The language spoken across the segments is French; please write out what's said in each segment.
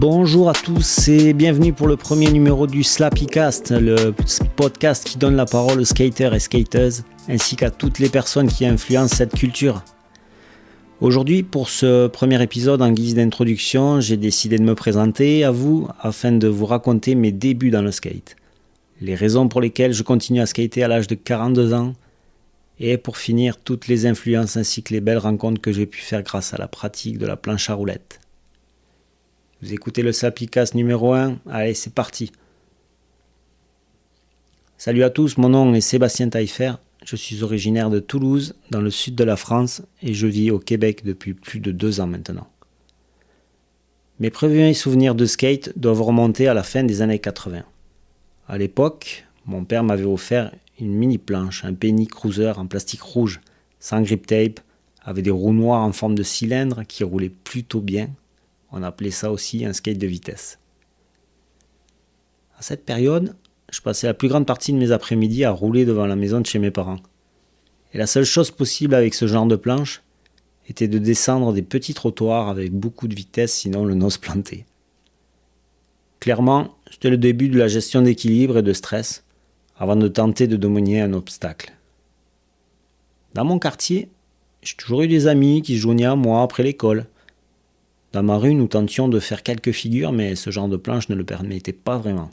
Bonjour à tous et bienvenue pour le premier numéro du Slappycast, le podcast qui donne la parole aux skaters et skateuses, ainsi qu'à toutes les personnes qui influencent cette culture. Aujourd'hui, pour ce premier épisode en guise d'introduction, j'ai décidé de me présenter à vous afin de vous raconter mes débuts dans le skate, les raisons pour lesquelles je continue à skater à l'âge de 42 ans, et pour finir, toutes les influences ainsi que les belles rencontres que j'ai pu faire grâce à la pratique de la planche à roulettes. Vous écoutez le Slappycast numéro 1, allez c'est parti. Salut à tous, mon nom est Sébastien Taillefer, je suis originaire de Toulouse, dans le sud de la France, et je vis au Québec depuis plus de 2 ans maintenant. Mes premiers souvenirs de skate doivent remonter à la fin des années 80. À l'époque, mon père m'avait offert une mini planche, un penny cruiser en plastique rouge, sans grip tape, avec des roues noires en forme de cylindre qui roulaient plutôt bien. On appelait ça aussi un skate de vitesse. À cette période, je passais la plus grande partie de mes après-midi à rouler devant la maison de chez mes parents. Et la seule chose possible avec ce genre de planche était de descendre des petits trottoirs avec beaucoup de vitesse, sinon le nose planté. Clairement, c'était le début de la gestion d'équilibre et de stress, avant de tenter de dominer un obstacle. Dans mon quartier, j'ai toujours eu des amis qui se joignaient à moi après l'école. Dans ma rue, nous tentions de faire quelques figures, mais ce genre de planche ne le permettait pas vraiment.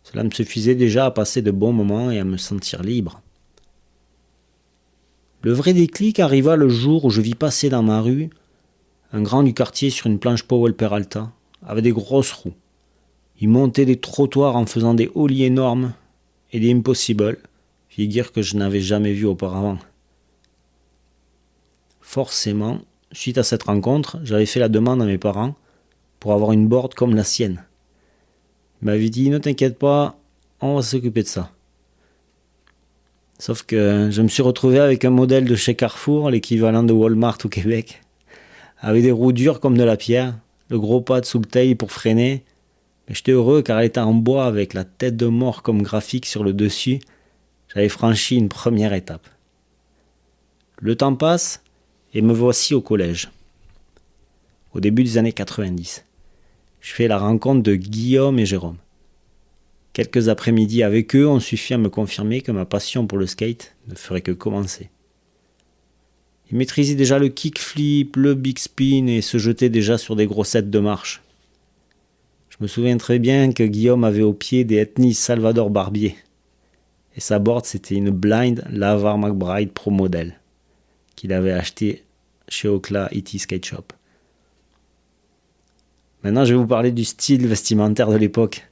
Cela me suffisait déjà à passer de bons moments et à me sentir libre. Le vrai déclic arriva le jour où je vis passer dans ma rue un grand du quartier sur une planche Powell Peralta, avec des grosses roues. Il montait des trottoirs en faisant des ollies énormes et des impossibles, figures que je n'avais jamais vues auparavant. Forcément, suite à cette rencontre, j'avais fait la demande à mes parents pour avoir une board comme la sienne. Ils m'avaient dit « Ne t'inquiète pas, on va s'occuper de ça ». Sauf que je me suis retrouvé avec un modèle de chez Carrefour, l'équivalent de Walmart au Québec, avec des roues dures comme de la pierre, le gros pad sous le tail pour freiner. Mais j'étais heureux car elle était en bois avec la tête de mort comme graphique sur le dessus. J'avais franchi une première étape. Le temps passe et me voici au collège. Au début des années 90. Je fais la rencontre de Guillaume et Jérôme. Quelques après-midi avec eux ont suffi à me confirmer que ma passion pour le skate ne ferait que commencer. Ils maîtrisaient déjà le kickflip, le big spin et se jetaient déjà sur des grossettes de marche. Je me souviens très bien que Guillaume avait au pied des Ethnies Salvador Barbier. Et sa board, c'était une Blind Lavar McBride Pro Model qu'il avait acheté chez Ocla E.T. Skate Shop. Maintenant, je vais vous parler du style vestimentaire de l'époque.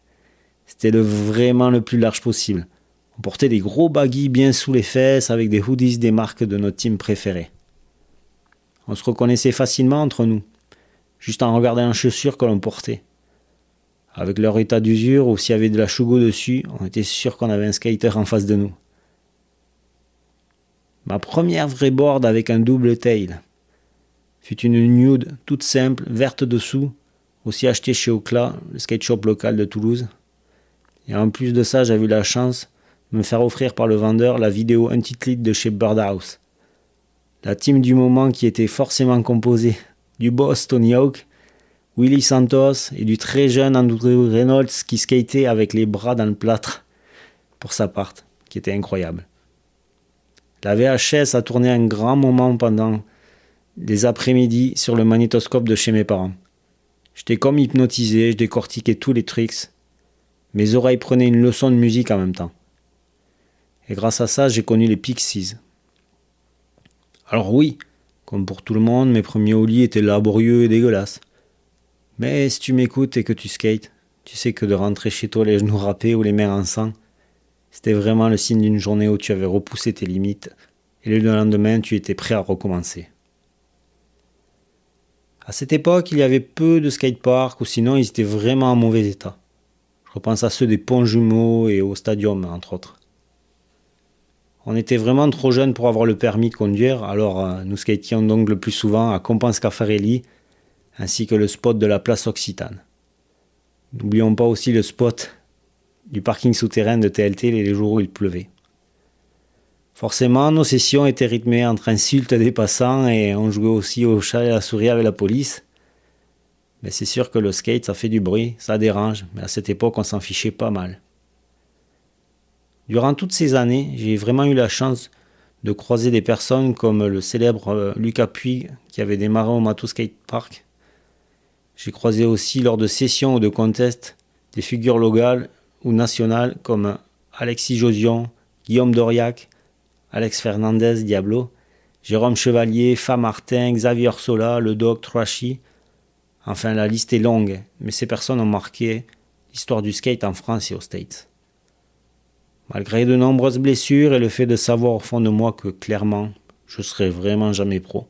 C'était vraiment le plus large possible. On portait des gros baggies bien sous les fesses avec des hoodies des marques de nos teams préférés. On se reconnaissait facilement entre nous, juste en regardant les chaussures que l'on portait. Avec leur état d'usure ou s'il y avait de la chougo dessus, on était sûr qu'on avait un skater en face de nous. Ma première vraie board avec un double tail fut une nude toute simple, verte dessous, aussi achetée chez Ocla, le skate shop local de Toulouse. Et en plus de ça, j'avais eu la chance de me faire offrir par le vendeur la vidéo Untitled de chez Birdhouse. La team du moment qui était forcément composée du boss Tony Hawk, Willy Santos et du très jeune Andrew Reynolds qui skatait avec les bras dans le plâtre pour sa part, qui était incroyable. La VHS a tourné un grand moment pendant des après-midi sur le magnétoscope de chez mes parents. J'étais comme hypnotisé, je décortiquais tous les tricks. Mes oreilles prenaient une leçon de musique en même temps. Et grâce à ça, j'ai connu les Pixies. Alors oui, comme pour tout le monde, mes premiers ollies étaient laborieux et dégueulasses. Mais si tu m'écoutes et que tu skates, tu sais que de rentrer chez toi les genoux râpés ou les mains en sang, c'était vraiment le signe d'une journée où tu avais repoussé tes limites et le lendemain tu étais prêt à recommencer. À cette époque, il y avait peu de skateparks ou sinon ils étaient vraiment en mauvais état. Je repense à ceux des ponts jumeaux et au stadium entre autres. On était vraiment trop jeunes pour avoir le permis de conduire, alors nous skations donc le plus souvent à Compense Caffarelli ainsi que le spot de la place Occitane. N'oublions pas aussi le spot du parking souterrain de TLT les jours où il pleuvait. Forcément, nos sessions étaient rythmées entre insultes des passants et on jouait aussi au chat et à la souris avec la police. Mais c'est sûr que le skate, ça fait du bruit, ça dérange, mais à cette époque, on s'en fichait pas mal. Durant toutes ces années, j'ai vraiment eu la chance de croiser des personnes comme le célèbre Lucas Puig qui avait démarré au Mato Skate Park. J'ai croisé aussi lors de sessions ou de contests des figures locales ou nationales comme Alexis Josion, Guillaume Doriac, Alex Fernandez Diablo, Jérôme Chevalier, Fa Martin, Xavier Sola, le Doc Trashy. Enfin, la liste est longue, mais ces personnes ont marqué l'histoire du skate en France et aux States. Malgré de nombreuses blessures et le fait de savoir au fond de moi que clairement, je serai vraiment jamais pro.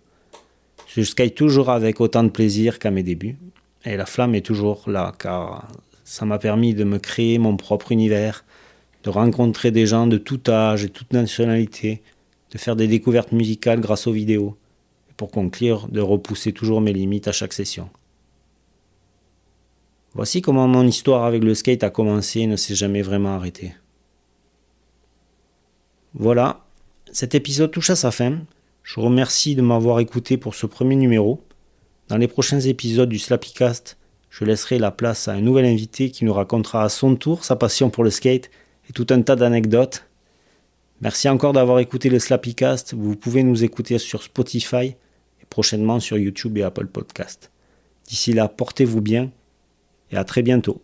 Je skate toujours avec autant de plaisir qu'à mes débuts. Et la flamme est toujours là, car ça m'a permis de me créer mon propre univers, de rencontrer des gens de tout âge et toute nationalité, de faire des découvertes musicales grâce aux vidéos, et pour conclure, de repousser toujours mes limites à chaque session. Voici comment mon histoire avec le skate a commencé et ne s'est jamais vraiment arrêtée. Voilà, cet épisode touche à sa fin. Je vous remercie de m'avoir écouté pour ce premier numéro. Dans les prochains épisodes du Slappycast, je laisserai la place à un nouvel invité qui nous racontera à son tour sa passion pour le skate et tout un tas d'anecdotes. Merci encore d'avoir écouté le Slappycast. Vous pouvez nous écouter sur Spotify et prochainement sur YouTube et Apple Podcast. D'ici là, portez-vous bien et à très bientôt.